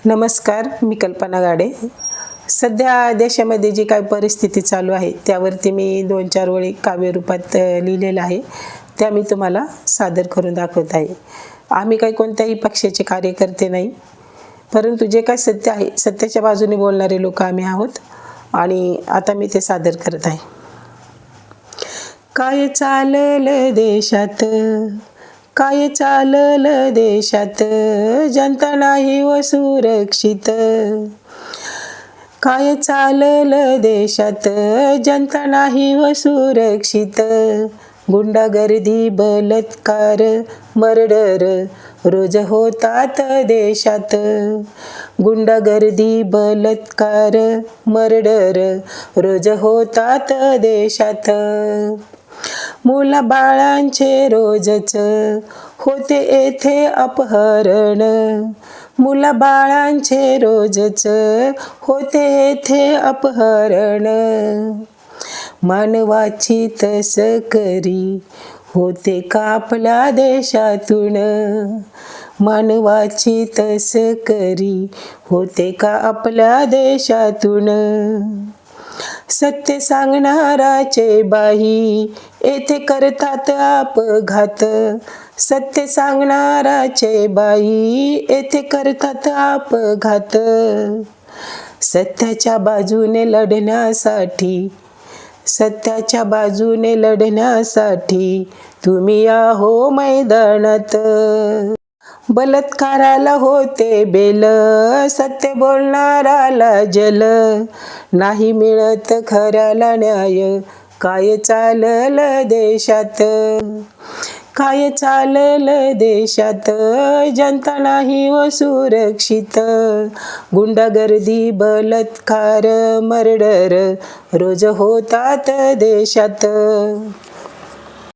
नमस्कार, मी कल्पना गाडे। सध्या देशामध्ये जी काही परिस्थिती चालू आहे त्यावरती मी 2-4 ओळी काव्यरूपात लिहिलेलं आहे, त्या मी तुम्हाला सादर करून दाखवत आहे। आम्ही काही कोणत्याही पक्षाचे कार्यकर्ते नाही, परंतु जे काही सत्य आहे सत्याच्या बाजूने बोलणारे लोक आम्ही आहोत आणि आता मी ते सादर करत आहे। काय चाललं देशात, काय चाललं देशात, जनता नाही व सुरक्षित। काय चाललं देशात, जनता नाही व सुरक्षित। गुंडागर्दी, बलात्कार, मर्डर रोज होतात देशात। गुंडागर्दी, बलात्कार, मर्डर रोज होतात देशात। मुलाबाळांचे रोजच होते येथे अपहरण। मुलाबाळांचे रोजच होते येथे अपहरण। मानवाची तस्करी होते का आपल्या देशातून। मानवाची तस्करी होते का आपल्या देशातून। सत्य सांगणाराचे बाई येथे करतात अपघात। सत्य सांगणाराचे बाई येथे करतात अपघात। सत्याच्या बाजूने लढण्यासाठी, सत्याच्या बाजूने लढण्यासाठी तुम्ही या हो मैदानात। बलात्काराला होते बेल, सत्य बोलणाराला जल। नाही मिळत खऱ्याला न्याय, काय चाललं देशात। काय चाललं देशात, जनता नाही व सुरक्षित। गुंडागर्दी, बलात्कार, मर्डर रोज होतात देशात।